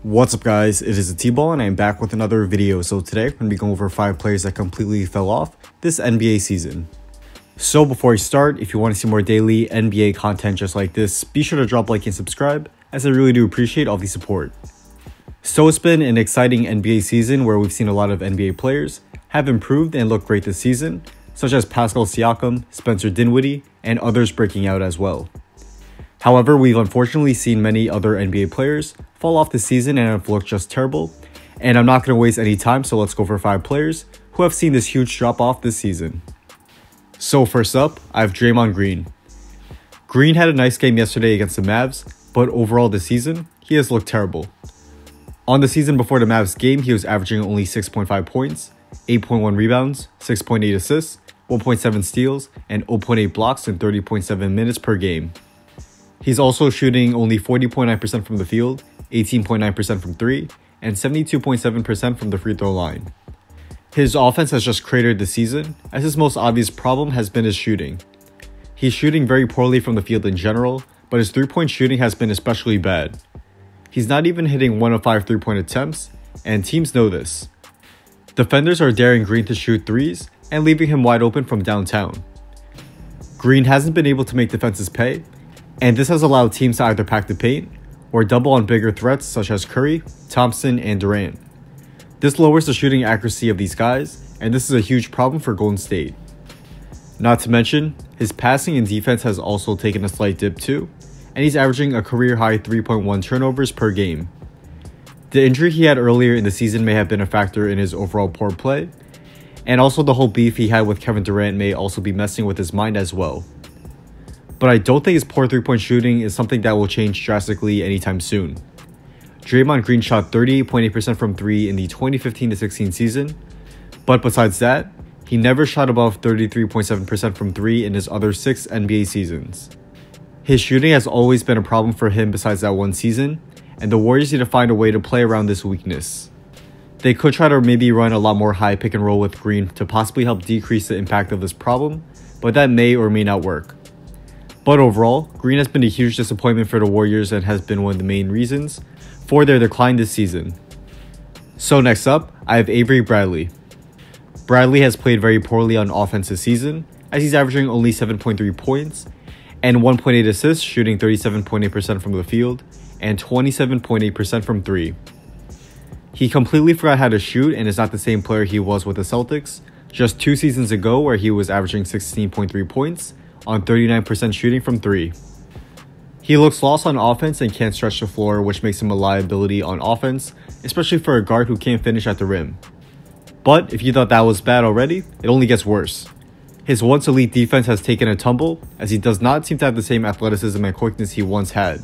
What's up guys, it is THETBALL and I'm back with another video. So today I'm going to be going over 5 players that completely fell off this NBA season. So before I start, if you want to see more daily NBA content just like this, be sure to drop a like and subscribe, as I really do appreciate all the support. So it's been an exciting NBA season where we've seen a lot of NBA players have improved and look great this season, such as Pascal Siakam, Spencer Dinwiddie, and others breaking out as well. However, we've unfortunately seen many other NBA players fall off this season and have looked just terrible, and I'm not going to waste any time, so let's go for 5 players who have seen this huge drop off this season. So first up, I have Draymond Green. Green had a nice game yesterday against the Mavs, but overall this season, he has looked terrible. On the season before the Mavs game, he was averaging only 6.5 points, 8.1 rebounds, 6.8 assists, 1.7 steals, and 0.8 blocks in 30.7 minutes per game. He's also shooting only 40.9% from the field, 18.9% from 3, and 72.7% from the free throw line. His offense has just cratered this season, as his most obvious problem has been his shooting. He's shooting very poorly from the field in general, but his 3-point shooting has been especially bad. He's not even hitting 1 of 5 3-point attempts, and teams know this. Defenders are daring Green to shoot threes and leaving him wide open from downtown. Green hasn't been able to make defenses pay, and this has allowed teams to either pack the paint or double on bigger threats such as Curry, Thompson, and Durant. This lowers the shooting accuracy of these guys, and this is a huge problem for Golden State. Not to mention, his passing and defense has also taken a slight dip too, and he's averaging a career-high 3.1 turnovers per game. The injury he had earlier in the season may have been a factor in his overall poor play, and also the whole beef he had with Kevin Durant may also be messing with his mind as well. But I don't think his poor 3-point shooting is something that will change drastically anytime soon. Draymond Green shot 38.8% from 3 in the 2015-16 season, but besides that, he never shot above 33.7% from 3 in his other 6 NBA seasons. His shooting has always been a problem for him besides that one season, and the Warriors need to find a way to play around this weakness. They could try to maybe run a lot more high pick and roll with Green to possibly help decrease the impact of this problem, but that may or may not work. But overall, Green has been a huge disappointment for the Warriors and has been one of the main reasons for their decline this season. So next up, I have Avery Bradley. Bradley has played very poorly on offense this season, as he's averaging only 7.3 points and 1.8 assists, shooting 37.8% from the field and 27.8% from 3. He completely forgot how to shoot and is not the same player he was with the Celtics just 2 seasons ago, where he was averaging 16.3 points on 39% shooting from 3. He looks lost on offense and can't stretch the floor, which makes him a liability on offense, especially for a guard who can't finish at the rim. But if you thought that was bad already, it only gets worse. His once elite defense has taken a tumble, as he does not seem to have the same athleticism and quickness he once had.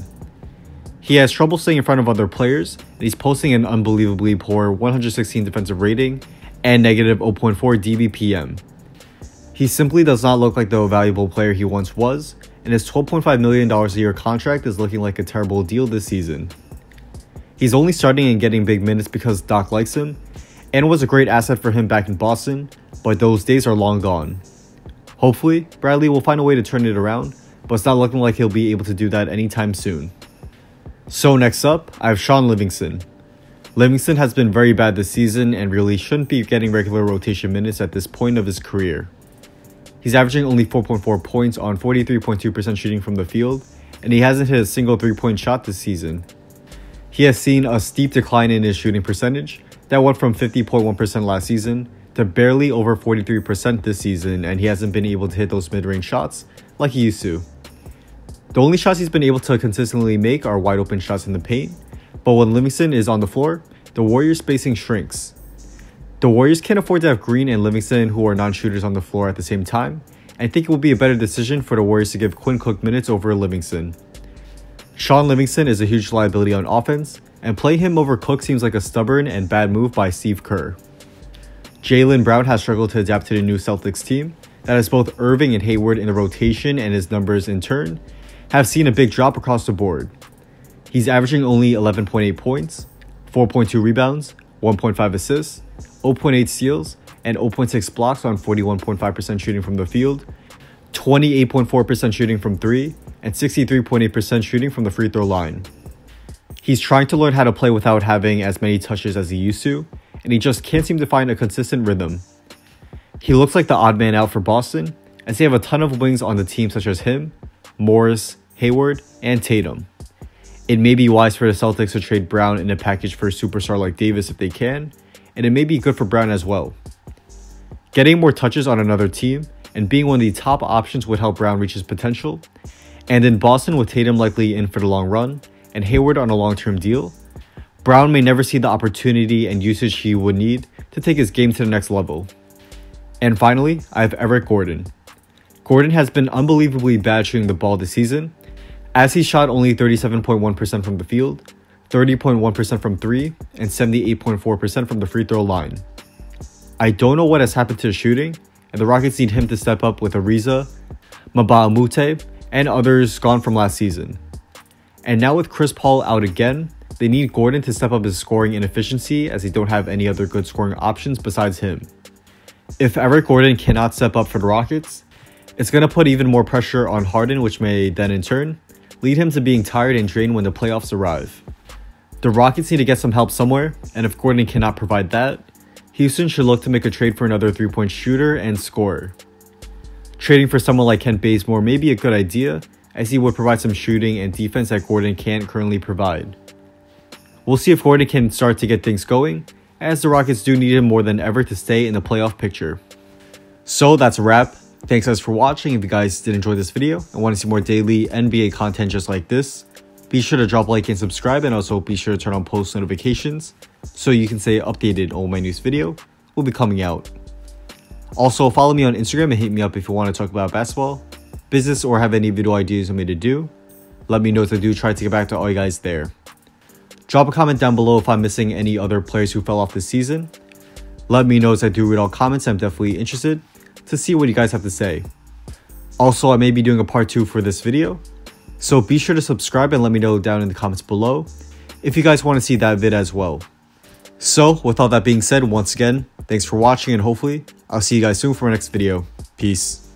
He has trouble staying in front of other players, and he's posting an unbelievably poor 116 defensive rating and negative 0.4 DBPM. He simply does not look like the valuable player he once was, and his $12.5 million a year contract is looking like a terrible deal this season. He's only starting and getting big minutes because Doc likes him, and was a great asset for him back in Boston, but those days are long gone. Hopefully, Bradley will find a way to turn it around, but it's not looking like he'll be able to do that anytime soon. So next up, I have Shaun Livingston. Livingston has been very bad this season and really shouldn't be getting regular rotation minutes at this point of his career. He's averaging only 4.4 points on 43.2% shooting from the field, and he hasn't hit a single 3-point shot this season. He has seen a steep decline in his shooting percentage that went from 50.1% last season to barely over 43% this season, and he hasn't been able to hit those mid-range shots like he used to. The only shots he's been able to consistently make are wide open shots in the paint, but when Livingston is on the floor, the Warriors' spacing shrinks. The Warriors can't afford to have Green and Livingston, who are non-shooters, on the floor at the same time, and I think it will be a better decision for the Warriors to give Quinn Cook minutes over Livingston. Shaun Livingston is a huge liability on offense, and playing him over Cook seems like a stubborn and bad move by Steve Kerr. Jaylen Brown has struggled to adapt to the new Celtics team that has both Irving and Hayward in the rotation, and his numbers in turn have seen a big drop across the board. He's averaging only 11.8 points, 4.2 rebounds, 1.5 assists, 0.8 steals, and 0.6 blocks on 41.5% shooting from the field, 28.4% shooting from 3, and 63.8% shooting from the free throw line. He's trying to learn how to play without having as many touches as he used to, and he just can't seem to find a consistent rhythm. He looks like the odd man out for Boston, as they have a ton of wings on the team such as him, Morris, Hayward, and Tatum. It may be wise for the Celtics to trade Brown in a package for a superstar like Davis if they can, and it may be good for Brown as well. Getting more touches on another team and being one of the top options would help Brown reach his potential, and in Boston with Tatum likely in for the long run and Hayward on a long-term deal, Brown may never see the opportunity and usage he would need to take his game to the next level. And finally, I have Eric Gordon. Gordon has been unbelievably bad shooting the ball this season, as he shot only 37.1% from the field, 30.1% from 3, and 78.4% from the free throw line. I don't know what has happened to his shooting, and the Rockets need him to step up with Ariza, Mbah-a-Moute, and others gone from last season. And now with Chris Paul out again, they need Gordon to step up his scoring inefficiency as they don't have any other good scoring options besides him. If Eric Gordon cannot step up for the Rockets, it's going to put even more pressure on Harden, which may then in turn lead him to being tired and drained when the playoffs arrive. The Rockets need to get some help somewhere, and if Gordon cannot provide that, Houston should look to make a trade for another three-point shooter and scorer. Trading for someone like Kent Bazemore may be a good idea, as he would provide some shooting and defense that Gordon can't currently provide. We'll see if Gordon can start to get things going, as the Rockets do need him more than ever to stay in the playoff picture. So that's a wrap. Thanks guys for watching. If you guys did enjoy this video and want to see more daily NBA content just like this, be sure to drop a like and subscribe, and also be sure to turn on post notifications so you can stay updated on when my news video will be coming out. Also, follow me on Instagram and hit me up if you want to talk about basketball, business, or have any video ideas for me to do. Let me know if I do try to get back to all you guys there. Drop a comment down below if I'm missing any other players who fell off this season. Let me know as I do read all comments. I'm definitely interested to see what you guys have to say. Also, I may be doing a part 2 for this video, so be sure to subscribe and let me know down in the comments below if you guys want to see that vid as well. So, with all that being said, once again, thanks for watching, and hopefully I'll see you guys soon for my next video. Peace.